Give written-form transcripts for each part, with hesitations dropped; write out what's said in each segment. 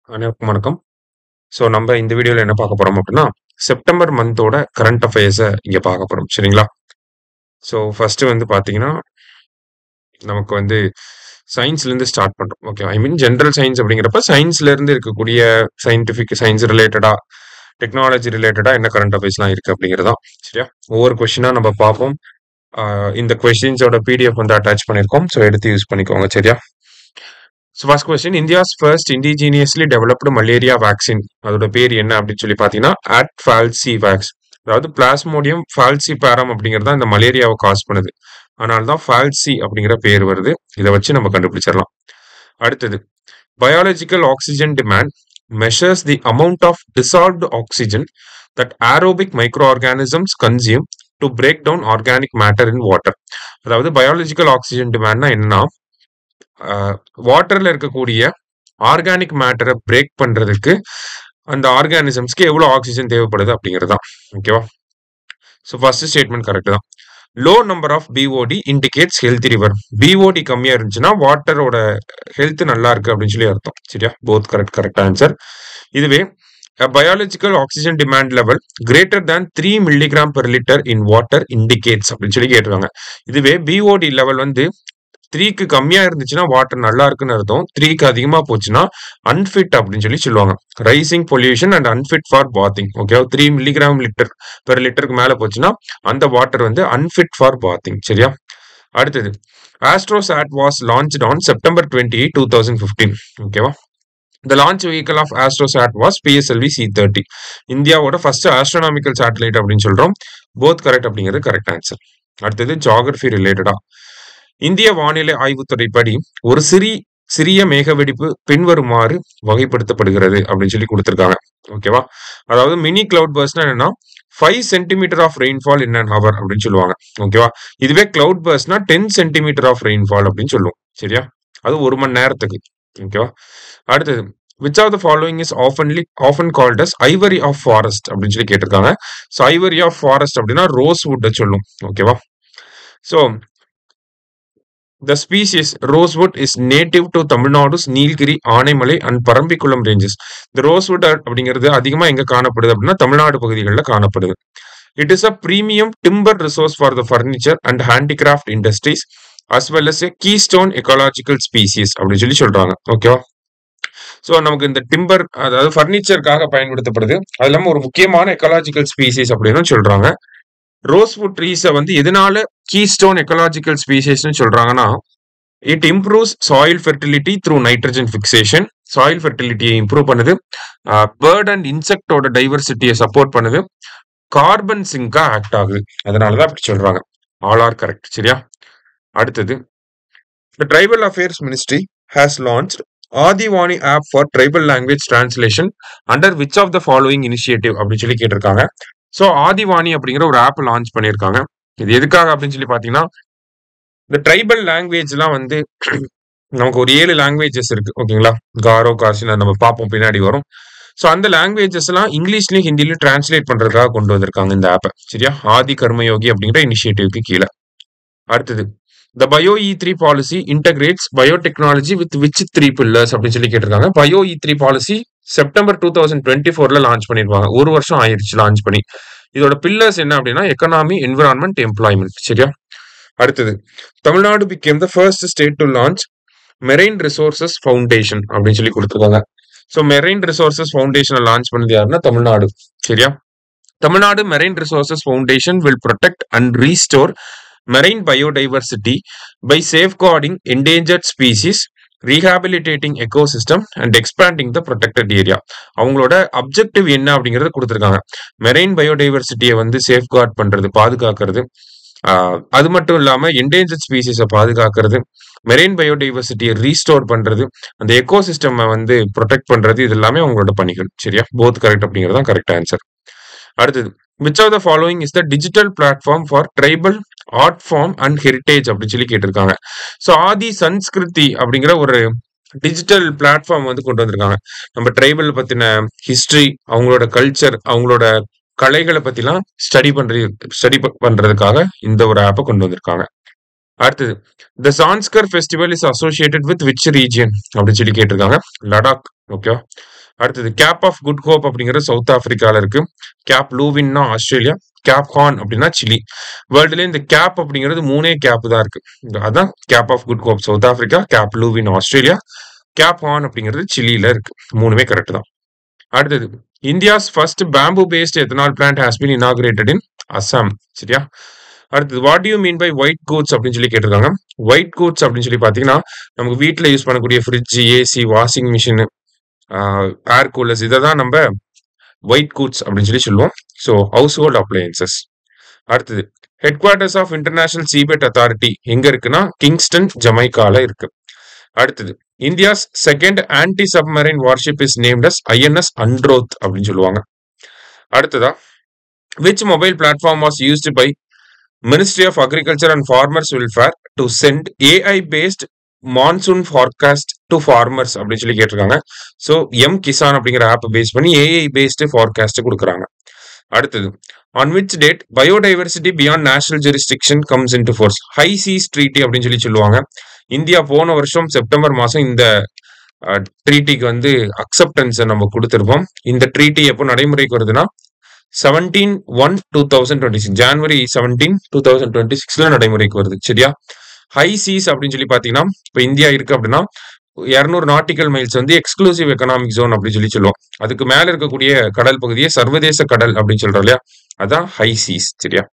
அனைவருக்கும் வணக்கம். ஸோ நம்ம இந்த வீடியோல என்ன பார்க்க போறோம் அப்படின்னா, செப்டம்பர் மந்தோட கரண்ட் அஃபேர்ஸ இங்க பார்க்க போறோம். சரிங்களா? ஸோ ஃபர்ஸ்ட் வந்து பார்த்தீங்கன்னா, நமக்கு வந்து சயின்ஸ்லேருந்து ஸ்டார்ட் பண்றோம். ஓகே. ஐ மீன் ஜெனரல் சயின்ஸ் அப்படிங்கிறப்ப சயின்ஸ்லேருந்து இருக்கக்கூடிய சயின்டிஃபிக் சயின்ஸ் ரிலேட்டடா, டெக்னாலஜி ரிலேட்டடா என்ன கரண்ட் அஃபேர்ஸ்லாம் இருக்கு அப்படிங்கிறது தான். சரியா? ஒவ்வொரு கொஸ்டினா நம்ம பார்ப்போம். இந்த கொஸ்டின்ஸோட பிடிஎஃப் வந்து அட்டாச் பண்ணியிருக்கோம். ஸோ எடுத்து யூஸ் பண்ணிக்கோங்க. சரியா? So first question India's first indigenously developed malaria vaccine அதோட பேர் என்ன அப்படின்னு சொல்லி பார்த்தீங்கன்னா அட்ஃபால்சி வேக்ஸ். அதாவது பிளாஸ்மோடியம் ஃபால்சிபாரம் அப்படிங்கிறது தான் இந்த மலேரியாவை காஸ் பண்ணுது. அதனால தான் ஃபால்சி அப்படிங்கிற பேர் வருது. இதை வச்சு நம்ம கண்டுபிடிச்சிடலாம். அடுத்தது biological oxygen demand measures the amount of dissolved oxygen that aerobic micro organisms consume to break down organic matter in water. அதாவது பயாலஜிக்கல் ஆக்சிஜன் டிமாண்ட்னா என்னன்னா, வாட்டர்ல இருக்கக்கூடிய ஆர்கானிக் மேட்டரை பிரேக் பண்றதுக்கு அந்த ஆர்கானிசம்ஸ்க்கு எவ்வளவு ஆக்சிஜன் தேவைப்படுது அப்படிங்கிறது தான். ஓகேவா? ஸோ ஃபர்ஸ்ட் ஸ்டேட்மெண்ட் கரெக்ட் தான். Low number of BOD indicates health river. BOD கம்மியா இருந்துச்சுன்னா வாட்டரோட ஹெல்த் நல்லா இருக்கு அப்படின்னு சொல்லி அர்த்தம். சரியா? Both correct answer. இதுவே biological oxygen demand level greater than 3 milligram per litre in water indicates அப்படின்னு சொல்லி கேட்டிருக்காங்க. இதுவே பிஓடி லெவல் வந்து 3க்கு கம்மியா இருந்துச்சுன்னா வாட்டர் நல்லா இருக்குன்னு அர்த்தம். 3க்கு அதிகமா போச்சுன்னா அன்ஃபிட் அப்படின்னு சொல்லி சொல்லுவாங்க. Rising pollution and unfit for bathing. Okay, 3 milligram litre per லிட்டருக்கு மேல போச்சுன்னா அந்த வாட்டர் வந்து அன்ஃபிட் ஃபார் பாத்திங். சரியா? அடுத்தது AstroSat was launched on September 28, 2015. ஓகேவா? The launch vehicle of AstroSat was PSLV C-30. இந்தியாவோட ஃபர்ஸ்ட் ஆஸ்ட்ரோனாமிக்கல் சேட்டலைட் அப்படின்னு சொல்றோம். போத் கரெக்ட் அப்படிங்கிறது கரெக்ட் ஆன்சர். அடுத்தது ஜியோகிராஃபி ரிலேட்டடா. இந்திய வானிலை ஆய்வுத்துறை படி ஒரு சிறிய மேக வெடிப்பு பின்வருமாறு வகைப்படுத்தப்படுகிறது அப்படின்னு சொல்லி கொடுத்திருக்காங்க. ஓகேவா? அதாவது மினி கிளவுட் பர்ஸ்ட்னா என்னன்னா 5 centimetre of rainfall in an hour அப்படின்னு சொல்லுவாங்க. ஓகேவா? இதுவே கிளவுட் பர்ஸ்ட்னா 10 சென்டிமீட்டர் ஆஃப் ரெயின்ஃபால் அப்படின்னு சொல்லுவோம். சரியா? அது 1 மணி நேரத்துக்கு. ஓகேவா? அடுத்தது which of the following is often called as ivory of forest அப்படின்னு சொல்லி கேட்டிருக்காங்க. ஸோ ஐவரி ஆஃப் ஃபாரஸ்ட் அப்படின்னா ரோஸ் வுட் சொல்லும். ஓகேவா? So the species rosewood is native to Tamil Nadu's Nilgiri, Anaimalai and Parambikulam ranges. இந்த ரோஸ்வுட் அப்படிங்கிறது அதிகமா எங்க காணப்படுது அப்படின்னா தமிழ்நாடு பகுதிகளில் காணப்படுது. It is a premium timber resource for the furniture and handicraft industries as well as a keystone ecological species அப்படின்னு சொல்லி சொல்றாங்க. ஓகேவா? ஸோ நமக்கு இந்த டிம்பர் அதாவது ஃபர்னிச்சருக்காக பயன்படுத்தப்படுது. அது இல்லாம ஒரு முக்கியமான எக்கலாஜிக்கல் ஸ்பீசிஸ் அப்படின்னு சொல்றாங்க. ரோஸ்வுட் ட்ரீஸை வந்து எதனால கீஸ்டோன் எக்கலாஜிக்கல் ஸ்பீசிஸ்னு சொல்றாங்கன்னா, it improves soil fertility through nitrogen fixation. Soil ஃபெர்டிலிட்டியை இம்ப்ரூவ் பண்ணுது. பேர்ட் அண்ட் இன்செக்டோட டைவர்சிட்டியை சப்போர்ட் பண்ணுது. கார்பன் சிங்கா ஆக்ட் ஆகுது. அதனாலதான் அப்படி சொல்றாங்க. All are correct. சரியா? அடுத்தது The Tribal Affairs Ministry has launched Adivani app for tribal language translation under which of the following initiative அப்படின்னு சொல்லி கேட்டிருக்காங்க. ஸோ ஆதிவாணி அப்படிங்கிற ஒரு ஆப் லான்ச் பண்ணியிருக்காங்க. இது எதுக்காக அப்படின்னு சொல்லி பார்த்தீங்கன்னா, இந்த ட்ரைபல் லாங்குவேஜ்லாம் வந்து நமக்கு ஒரு 7 லாங்குவேஜஸ் இருக்கு. ஓகேங்களா? காரோ, காசினா நம்ம பார்ப்போம் பின்னாடி வரும். ஸோ அந்த லாங்குவேஜஸ் எல்லாம் இங்கிலீஷ்லயும் ஹிந்திலையும் டிரான்ஸ்லேட் பண்றதுக்காக கொண்டு வந்திருக்காங்க இந்த ஆப்பை. சரியா? ஆதி கர்மயோகி அப்படிங்கிற இனிஷியேட்டிவ்க்கு கீழே. அடுத்தது The Bio E3 policy integrates biotechnology with which 3 pillars அப்படின்னு சொல்லி கேட்டிருக்காங்க. Bio E3 policy செப்டம்பர் 2024ல லான்ச் பண்ணிருவாங்க. 1 வருஷம் ஆயிடுச்சு லான்ச் பண்ணி. இதோட பில்லர்ஸ் என்ன அப்படின்னா எக்கனாமி, என்விரான்மெண்ட், எம்ப்ளாய்மெண்ட். சரியா? அடுத்தது Tamil Nadu became the first state to launch Marine Resources Foundation அப்படின்னு சொல்லி கொடுத்துருக்காங்க. ஸோ மெரைன் ரிசோர்சஸ் ஃபவுண்டேஷனை லான்ச் பண்ணது யாருன்னா தமிழ்நாடு. சரியா? Tamil Nadu marine resources foundation will protect and restore marine biodiversity by safeguarding endangered species, rehabilitating ecosystem and expanding the protected area. அவங்களோட objective என்ன அப்படிங்கறத கொடுத்திருக்காங்க. மெரைன் பயோடைவர்சிட்டியை வந்து சேஃப்கார்ட் பண்றது, பாதுகாக்கிறது. அது மட்டும் இல்லாம என்டேஞ்சர்ட் ஸ்பீசிஸை பாதுகாக்கிறது, மெரைன் பயோடைவர்சிட்டியை ரீஸ்டோர் பண்றது, அந்த எக்கோசிஸ்டம் வந்து ப்ரொடெக்ட் பண்றது, இது எல்லாமே அவங்களோட பணிகள். சரியா? போத் கரெக்ட் அப்படிங்கிறது தான் கரெக்ட் ஆன்சர். அடுத்தது which of the following is the digital platform for tribal art form and heritage அப்படின்னு சொல்லி கேட்டிருக்காங்க. ஸோ ஆதி சன்ஸ்கிருதி அப்படிங்கிற ஒரு டிஜிட்டல் பிளாட்ஃபார்ம் வந்து கொண்டு வந்திருக்காங்க. நம்ம ட்ரைபல் பத்தின ஹிஸ்டரி, அவங்களோட கல்ச்சர், அவங்களோட கலைகளை பத்திலாம் ஸ்டடி பண்றதுக்காக இந்த ஒரு ஆப்பை கொண்டு வந்திருக்காங்க. அடுத்தது the Zanskar festival is associated with which region அப்படின்னு சொல்லி கேட்டிருக்காங்க. லடாக். ஓகே. அடுத்தது கேப் ஆஃப் குட் ஹோப் அப்படிங்கிறது சவுத் ஆப்பிரிக்கால இருக்கு. கேப் லூவின்னா ஆஸ்திரேலியா. கேப் ஹார்ன் அப்படின்னா சிலி. வேர்ல்டுல இந்த கேப் அப்படிங்கிறது 3 கேப் தான் இருக்கு. அதான் Cape of Good Hope South Africa, Cape Leeuwin Australia, Cape Horn அப்படிங்கிறது சிலியில இருக்கு. 3மே கரெக்ட் தான். அடுத்தது India's first bamboo based ethanol plant has been inaugurated இன் அசாம். சரியா. அடுத்தது what you mean by white goods அப்படின்னு சொல்லி கேட்டிருக்காங்க. ஒயிட் கூட்ஸ் அப்படின்னு சொல்லி பாத்தீங்கன்னா நமக்கு வீட்டில் யூஸ் பண்ணக்கூடிய fridge, AC, washing machine, air coolers இதை தான் நம்ம ஒயிட் கூட்ஸ் அப்படின்னு சொல்லி சொல்லுவோம். So household appliances. அடுத்தது headquarters of international seabed authority எங்க இருக்குன்னா கிங்ஸ்டன், ஜமைக்கால இருக்கு. அடுத்தது India's second anti submarine warship is named as INS Androth அப்படின்னு சொல்லுவாங்க. அடுத்ததா which mobile platform was used by Ministry of Agriculture and Farmers Welfare to send AI based monsoon forecast to farmers அப்படின்னு சொல்லி கேட்டிருக்காங்க. ஸோ எம் கிசான் அப்படிங்கிற of phase பண்ணி AI based forecast கொடுக்குறாங்க. அடுத்தது on which date biodiversity beyond national jurisdiction comes into force. High cheese treaty அப்படின்னு சொல்லி சொல்லுவாங்க. இந்தியா போன வருஷம் செப்டம்பர் மாதம் இந்த ட்ரீட்டிக்கு வந்து அக்செப்டன்ஸை நம்ம கொடுத்துருப்போம். இந்த ட்ரீட்டி எப்போ நடைமுறைக்கு வருதுன்னா 17/1/2026 ஜான்வரி 17, 2026 நடைமுறைக்கு வருது. சரியா. ஹை சீஸ் அப்படின்னு சொல்லி பாத்தீங்கன்னா இப்ப இந்தியா இருக்கு அப்படின்னா 200 நாட்டிக்கல் மைல்ஸ் வந்து எக்ஸ்க்ளூசிவ் எக்கனாமிக் ஜோன் அப்படின்னு சொல்லி சொல்லுவோம். அதுக்கு மேல இருக்கக்கூடிய கடல் பகுதியை சர்வதேச கடல் அப்படின்னு சொல்றோம் இல்லையா, அதான் ஹை சீஸ். சரியா.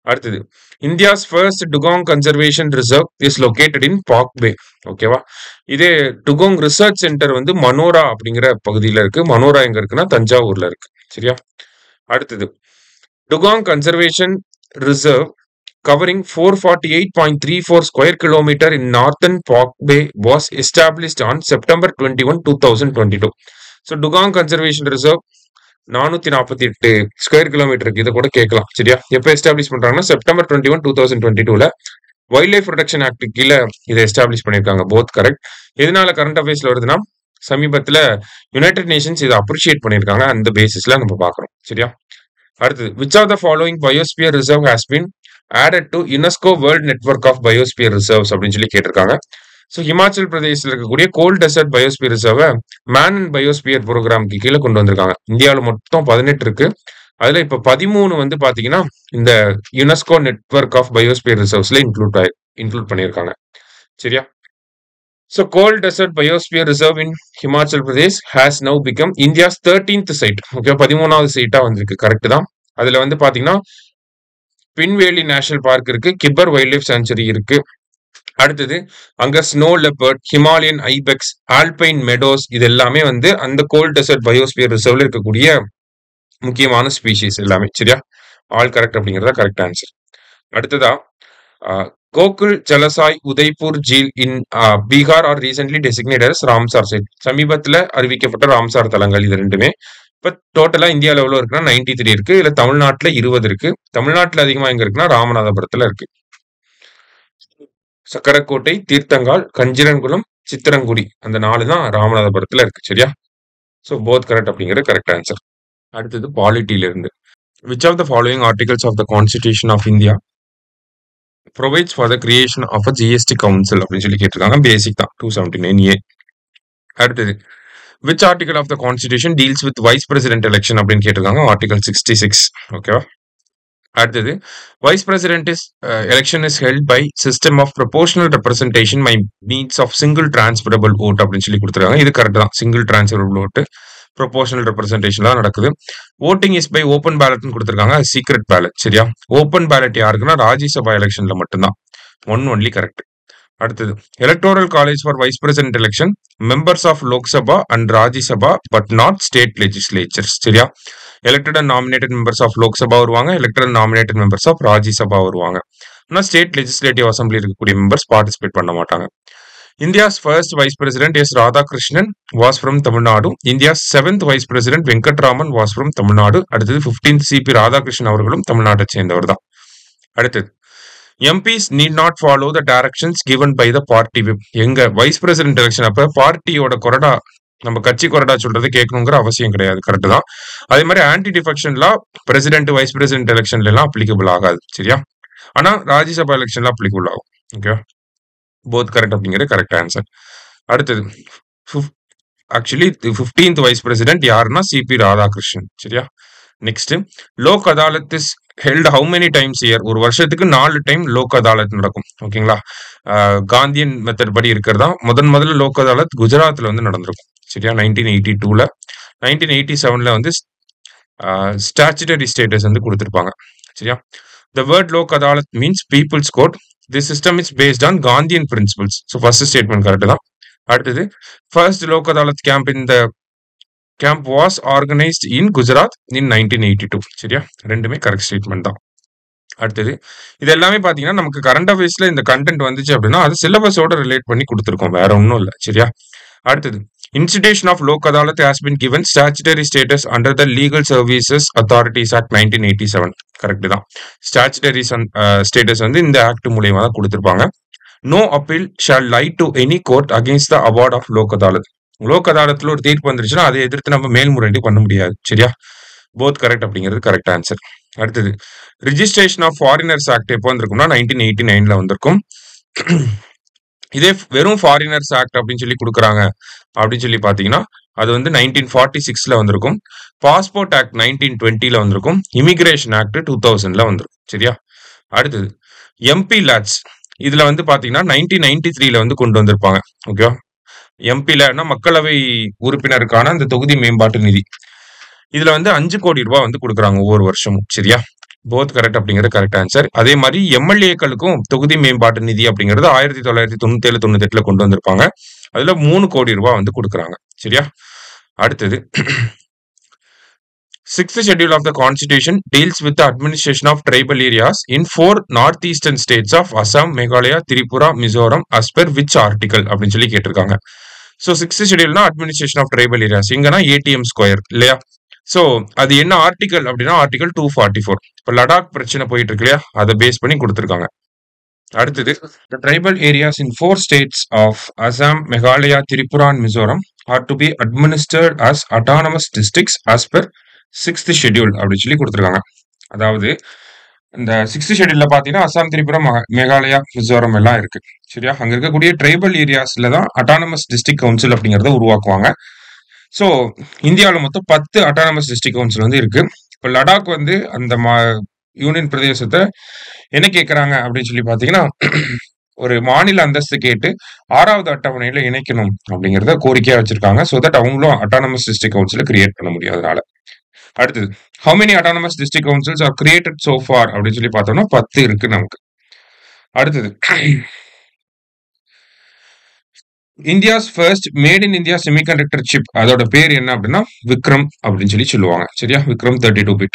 அடுத்தது India's first dugong conservation reserve is located in Palk Bay. ஓகேவா. இதே டுகாங் ரிசர்ச் சென்டர் வந்து மனோரா அப்படிங்கிற பகுதியில இருக்கு. மனோரா எங்க இருக்குன்னா தஞ்சாவூர்ல இருக்கு. சரியா. அடுத்தது dugong conservation reserve covering 448.34 square kilometer in northern Park Bay was established on September 21, 2022. So Dugong Conservation Reserve 448 square கிலோமீட்டருக்கு இதை கூட கேட்கலாம். சரியா. எப்போ எஸ்டாப்ளிஷ் பண்றாங்கன்னா செப்டம்பர் 21, 2022ல வைல்ட் லைஃப் ப்ரொடெக்ஷன் ஆக்ட் கீழே இதை எஸ்டாப்ளிஷ் பண்ணியிருக்காங்க. Both correct. எதனால கரண்ட் அஃபேர்ஸ்ல வருதுன்னா சமீபத்தில் யுனைடெட் நேஷன்ஸ் இதை அப்ரிஷியேட் பண்ணியிருக்காங்க. அந்த பேசிஸ்ல நம்ம பார்க்குறோம். சரியா. அடுத்தது which of the following biosphere reserve has been added to UNESCO World Network of Biosphere Reserves அப்படின்னு சொல்லி கேட்டிருக்காங்க. ஸோ ஹிமாச்சல் பிரதேசில் இருக்கக்கூடிய கோல்ட் டெசர்ட் பயோஸ்பியர் ரிசர்வை மேன் அண்ட் பயோஸ்பியர் ப்ரோக்ராமுக்கு கீழே கொண்டு வந்திருக்காங்க. இந்தியாவில் மொத்தம் 18 இருக்கு. அதுல இப்ப 13 வந்து பாத்தீங்கன்னா இந்த யுனெஸ்கோ நெட்வொர்க் ஆஃப் பயோஸ்பியர் ரிசர்வ்ஸ்ல இன்க்ளூட் பண்ணியிருக்காங்க. சரியா. So Cold Desert Biosphere Reserve in Himachal Pradesh has now become India's 13th site. Okay, 13வது சைட்டா வந்திருக்கு. கரெக்ட் தான். அதுல வந்து பாத்தீங்கன்னா பின்வேலி நேஷனல் பார்க் இருக்கு, கிப்பர் வைல்ட் லைஃப் சாங்சுரி இருக்கு. அடுத்தது அங்க snow leopard, Himalayan ibex, alpine meadows இது எல்லாமே வந்து அந்த கோல்ட் டெசர்ட் பயோஸ்பியர் ரிசர்வ்ல இருக்கக்கூடிய முக்கியமான ஸ்பீஷிஸ் எல்லாமே. சரியா. ஆல் கரெக்ட் அப்படிங்கறத கரெக்ட் ஆன்சர். அடுத்ததா Gokul Jalashay Udaipur Jheel in Bihar are recently designated as Ramsar site. சமீபத்தில் அறிவிக்கப்பட்ட ராம்சார் தலங்கள் இது ரெண்டுமே. இப்போ டோட்டலா இந்தியாவில் எவ்வளோ இருக்குன்னா 93 இருக்கு. இதுல தமிழ்நாட்டில் 20 இருக்கு. தமிழ்நாட்டில் அதிகமா எங்க இருக்குன்னா ராமநாதபுரத்துல இருக்கு. சக்கரக்கோட்டை, தீர்த்தங்கால், கஞ்சிரன்குளம், சித்திரங்குடி அந்த 4 தான் ராமநாதபுரத்துல இருக்கு. சரியா. ஸோ போத் கரெக்ட் அப்படிங்கிறது கரெக்ட் ஆன்சர். அடுத்தது பாலிட்டியில இருந்து which of the following articles of the constitution of India provides for the creation of a GST council அப்படின்னு சொல்லி கேட்டிருக்காங்க. பேசிக் தான் 279A. அடுத்தது which article of the constitution deals with vice president election அப்படின்னு கேட்டிருக்காங்க. ஆர்டிகல் 66. ஓகேவா. அடுத்தது vice president is election is held by system of proportional representation by means of single transferable vote அப்படின்னு சொல்லி கொடுத்துருக்காங்க. இது கரெக்ட் தான். Single transferable vote proportional representation தான் நடக்குது. ஓட்டிங் இஸ் பை ஓப்பன் பேலட்னு கொடுத்துருக்காங்க. Secret ballot. சரியா. ஓப்பன் பேலட் யாருக்குன்னா ராஜ்யசபா எலெக்ஷன்ல மட்டும்தான். Only correct. அடுத்தது electoral college for vice president election members of Lok Sabha and Rajya Sabha but not state legislatures. சரியா. Elected and nominated members of Lok Sabha வருவாங்க. Elected and nominated members of Rajya Sabha வருவாங்க. ஆனால் ஸ்டேட் லெஜிஸ்லேட்டிவ் அசம்பிளி இருக்கக்கூடிய மெம்பர்ஸ் பார்ட்டிசிபேட் பண்ண மாட்டாங்க. India's first vice president S. Radhakrishnan was from Tamil Nadu. India's 7th vice president Venkatraman was from Tamil Nadu. அடுத்தது 15th CP Radhakrishnan அவர்களும் தமிழ்நாட்டை சேர்ந்தவர் தான். அடுத்தது MPs need not follow the directions given by the party whip. எங்க wise president election அப்ப பார்ட்டியோட கொறடா நம்ம கட்சி கொறடா சொல்றது கேட்கணுங்கிற அவசியம் கிடையாது. கரெக்ட் தான். அதே மாதிரி ஆன்டி டிஃபெக்ஷன்ல பிரசிடென்ட் வைஸ் பிரசிடென்ட் எலெக்ஷன்ல எல்லாம் அப்ளிகபிள் ஆகாது. சரியா. ஆனா ராஜ்யசபா எலெக்ஷன்ல அப்ளிகபிள் ஆகும். ஓகே, போத் கரெக்ட் அப்படிங்கிறது கரெக்ட் ஆன்சர். அடுத்தது ஆக்சுவலி 15th வைஸ் பிரசிடென்ட் யாருன்னா சிபி ராதாகிருஷ்ணன். சரியா? Next, Lok Adalat is held how many times year? ஒரு வருஷத்துக்கு 4 டைம் லோக் அதாலத் நடக்கும். ஓகேங்களா? காந்தியன் மெத்தட் படி இருக்கிறதா. முதல்ல லோக் அதாலத் குஜராத்ல வந்து நடந்திருக்கும். சரியா? 1982ல. 1987ல வந்து ஸ்டாச்சுட்டரி ஸ்டேட்டஸ் வந்து கொடுத்திருப்பாங்க. சரியா? The word Lok Adalat means people's court. This system is based on Gandhian principles. So first statement correct தான். அடுத்தது, first Lok Adalat camp in the camp was organised in Gujarat in 1982. சரியா? ரெண்டுமே கரெக்ட் ஸ்டேட்மெண்ட் தான். அடுத்தது, இது எல்லாமே பாத்தீங்கன்னா நமக்கு கரண்ட் அஃபேர்ஸ்ல இந்த கண்டென்ட் வந்துச்சு அப்படின்னா அது சிலபஸோட ரிலேட் பண்ணி கொடுத்துருக்கோம், வேற ஒன்றும் இல்லை. சரியா? அடுத்தது, institution of Lok Adalat has been given statutory status under the legal services authorities act 1987. Correct தான். ஸ்டாச்சுட்டரி ஸ்டேட்டஸ் வந்து இந்த ஆக்ட் மூலியமா தான் கொடுத்திருப்பாங்க. No appeal shall lie to any court against the award of Lok Adalat. Lok அதாலத்துல ஒரு தீர்ப்பு வந்துருச்சுன்னா அதை எதிர்த்து நம்ம மேல்முறையீடு பண்ண முடியாது. சரியா? போத் கரெக்ட் அப்படிங்கிறது கரெக்ட் ஆன்சர். அடுத்தது, ரிஜிஸ்ட்ரேஷன் ஆஃப் ஃபாரினர்ஸ் ஆக்ட் எப்போ வந்திருக்கும்னா 1989ல வந்திருக்கும். இதே வெறும் ஃபாரினர்ஸ் ஆக்ட் அப்படின்னு சொல்லி கொடுக்குறாங்க அப்படின்னு சொல்லி பாத்தீங்கன்னா அது வந்து 1946ல வந்திருக்கும். பாஸ்போர்ட் ஆக்ட் 1920ல வந்திருக்கும். இமிகிரேஷன் ஆக்ட் 2000ல வந்திருக்கும். சரியா? அடுத்தது, எம்பி லேட்ஸ் இதுல வந்து பாத்தீங்கன்னா 1993ல வந்து கொண்டு வந்திருப்பாங்க. ஓகேவா? எம்பிலன்னா மக்களவை உறுப்பினருக்கான அந்த தொகுதி மேம்பாட்டு நிதி. இதுல வந்து 5 கோடி ரூபாய் வந்து கொடுக்குறாங்க ஒவ்வொரு வருஷமும். சரியா? போத் கரெக்ட் அப்படிங்கிறது கரெக்ட் ஆன்சர். அதே மாதிரி எம்எல்ஏக்களுக்கும் தொகுதி மேம்பாட்டு நிதி அப்படிங்கிறது 1997-98ல கொண்டு வந்திருப்பாங்க. அதுல 3 கோடி ரூபாய் வந்து கொடுக்குறாங்க. சரியா? அடுத்தது, 6th schedule of the constitution deals with the administration of tribal areas in 4 northeastern states of Assam, Meghalaya, Tripura, Mizoram as per which article அப்படின்னு சொல்லி கேட்டிருக்காங்க. So 6th schedule administration of tribal areas எங்கன்னா ATM square இல்லையா? So அது என்ன article அப்படின்னா article 244. இப்போ லடாக் பிரச்சனை போயிட்டு இருக்கு இல்லையா, அதை பேஸ் பண்ணி கொடுத்துருக்காங்க. அடுத்தது, the tribal areas in 4 states of Assam, Meghalaya, Tripura and Mizoram are to be administered as autonomous districts as per 6th schedule அப்படின்னு சொல்லி கொடுத்துருக்காங்க. அதாவது இந்த 6th schedule பாத்தீங்கன்னா அசாம், திரிபுரா, மேகாலயா, மிசோரம் எல்லாம் இருக்கு. சரியா? அங்க இருக்கக்கூடிய ட்ரைபல் ஏரியாஸ்ல தான் அட்டானமஸ் டிஸ்ட்ரிக்ட் கவுன்சில் அப்படிங்கறத உருவாக்குவாங்க. ஸோ இந்தியாவில் மொத்தம் 10 அட்டானமஸ் டிஸ்ட்ரிக்ட் கவுன்சில் வந்து இருக்கு. இப்போ லடாக் வந்து அந்த யூனியன் பிரதேசத்தை என்ன கேட்கறாங்க அப்படின்னு சொல்லி பாத்தீங்கன்னா ஒரு மாநில அந்தஸ்து கேட்டு 6வது அட்டவணையில இணைக்கணும் அப்படிங்கறத கோரிக்கையா வச்சிருக்காங்க. ஸோ தட் அவங்களும் அட்டானமஸ் டிஸ்ட்ரிக்ட் கவுன்சில கிரியேட் பண்ண முடியும் அதனால. அடுத்தது, how many autonomous district councils are created so far அப்படின்னு சொல்லி பார்த்தோம்னா 10 இருக்கு நமக்கு. அடுத்தது, India's first made in India semiconductor chip அதோட பேர் என்ன அப்படின்னா விக்ரம் அப்படின்னு சொல்லி சொல்லுவாங்க. சரியா? Vikram 32-bit.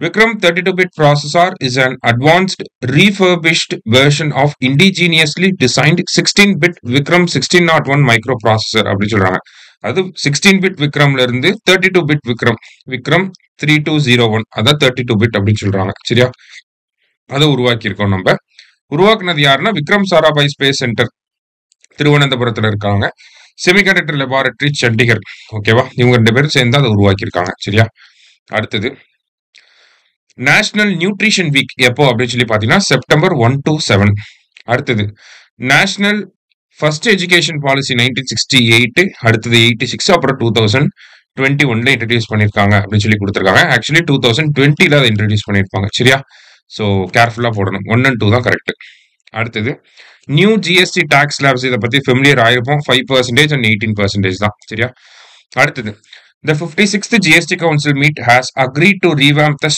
Vikram 32-bit processor is an advanced refurbished version of indigenously designed 16-bit Vikram 1601 microprocessor அப்படி சொல்றாங்க. அது 16-bit விக்ரம்ல இருந்து 32-bit விக்ரம் 3201 அதான் 32-bit அப்படின்னு சொல்றாங்க. சரியா? அதை உருவாக்கி இருக்கோம் நம்ம. உருவாக்குனது யாருன்னா விக்ரம் சாராபாய் ஸ்பேஸ் சென்டர் திருவனந்தபுரத்துல இருக்காங்க. Semiconductor laboratory Chandigarh. ஓகேவா? இவங்க 2 பேரும் சேர்ந்து அதை உருவாக்கி இருக்காங்க. சரியா? அடுத்தது, நேஷனல் நியூட்ரிஷன் வீக் எப்போ அப்படின்னு சொல்லி பாத்தீங்கன்னா செப்டம்பர் 1 to 7. அடுத்தது, நேஷனல் ஃபர்ஸ்ட் எஜுகேஷன் பாலிசி 1968, அடுத்தது 86, அப்புறம் 2021ல இன்ட்ரடியூஸ் பண்ணிருக்காங்க அப்படின்னு சொல்லி கொடுத்துருக்காங்க. ஆக்சுவலி 2020ல அதை இன்ட்ரடியூஸ் பண்ணிருப்பாங்க. சரியா? ஸோ கேர்ஃபுல்லா போடணும். 1 and 2 தான் கரெக்ட். அடுத்தது, நியூ ஜிஎஸ்டி டாக்ஸ் ஸ்லாப்ஸ் இதை பத்தி ஃபெமிலியர் ஆயிருப்போம். 5% and 18% தான். சரியா? அடுத்தது, the 56th GST Council meet has agreed to revamp the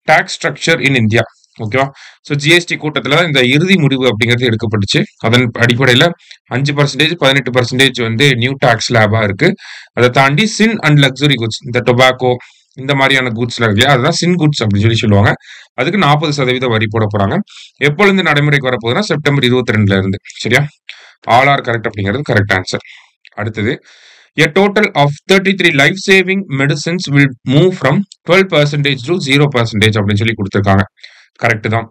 tax structure in India. ஓகேவா? ஸோ ஜிஎஸ்டி கூட்டத்தில் இந்த இறுதி முடிவு அப்படிங்கிறது எடுக்கப்பட்டுச்சு. அதன் அடிப்படையில் 5%, 18% வந்து நியூ டாக்ஸ் ஸ்லாபா இருக்கு. அதை தாண்டி சின் அண்ட் லக்ஸுரி குட்ஸ், இந்த டொபாக்கோ இந்த மாதிரியான குட்ஸ்ல இருக்கு இல்லையா, அதுதான் சின் குட்ஸ் அப்படின்னு சொல்லி சொல்லுவாங்க. அதுக்கு 40% வரி போட போறாங்க. எப்பொழுது நடைமுறைக்கு வரப்போகுதுன்னா செப்டம்பர் 22ல இருந்து. சரியா? ஆல் ஆர் கரெக்ட் அப்படிங்கிறது கரெக்ட் ஆன்சர். அடுத்தது, a total of 33 life-saving medicines will move from 12% to 0% அப்படின்னு சொல்லி கொடுத்துருக்காங்க. கரெக்ட் தான்.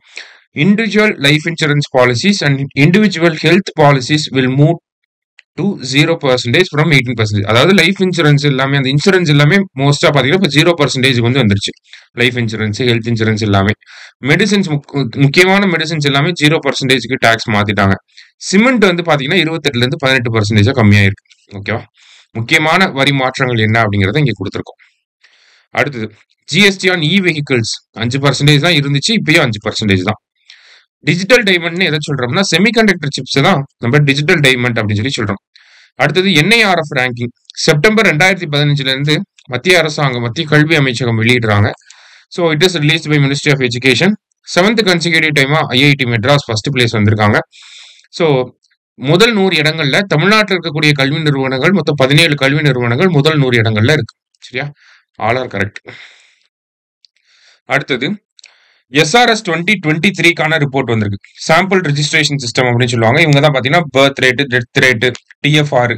Individual life insurance policies and individual health policies will move to 0% from 18%. அதாவது லைஃப் இன்சூரன்ஸ் எல்லாமே அந்த இன்சூரன்ஸ் எல்லாமே மோஸ்டா பாத்தீங்கன்னா இப்போ 0% வந்து வந்துருச்சு. லைஃப் இன்சூரன்ஸ், ஹெல்த் இன்சூரன்ஸ் எல்லாமே. மெடிசின்ஸ் முக்கியமான மெடிசின்ஸ் எல்லாமே 0%க்கு டாக்ஸ் மாத்திட்டாங்க. சிமெண்ட் வந்து பாத்தீங்கன்னா 28ல இருந்து 18% கம்மியாயிருக்கு. ஓகேவா? முக்கியமான வரி மாற்றங்கள் என்ன அப்படிங்கறத இங்க கொடுத்திருக்கோம். அடுத்தது ஜிஎஸ்டி ஆன் இ வெஹிக்கிள்ஸ் 5% தான் இருந்துச்சு, இப்பயும் 5% தான். டிஜிட்டல் டைமண்ட்னு எதை சொல்றோம்னா செமிகண்டக்டர் சிப்ஸ் தான் நம்ம டிஜிட்டல் டைமண்ட் அப்படின்னு சொல்லி சொல்றோம். அடுத்தது என்ஐஆர்எஃப் ரேங்கிங் செப்டம்பர் 2015ல இருந்து மத்திய அரசாங்கம், மத்திய கல்வி அமைச்சகம் வெளியிடுறாங்க. So it is released by ministry of education. 7th consecutive டைமா ஐஐடி மெட்ராஸ் ஃபர்ஸ்ட் பிளேஸ் வந்திருக்காங்க. ஸோ முதல் 100 இடங்கள்ல தமிழ்நாட்டில் இருக்கக்கூடிய கல்வி நிறுவனங்கள் மொத்தம் 17 கல்வி நிறுவனங்கள் முதல் 100 இடங்கள்ல இருக்கு. சரியா? All are correct. அடுத்தது எஸ்ஆர்எஸ் 2023க்கான ரிப்போர்ட் வந்திருக்கு. சாம்பிள் ரெஜிஸ்ட்ரேஷன் சிஸ்டம் அப்படின்னு சொல்லுவாங்க. இவங்க தான் பாத்தீங்கன்னா birth rate, death rate, TFR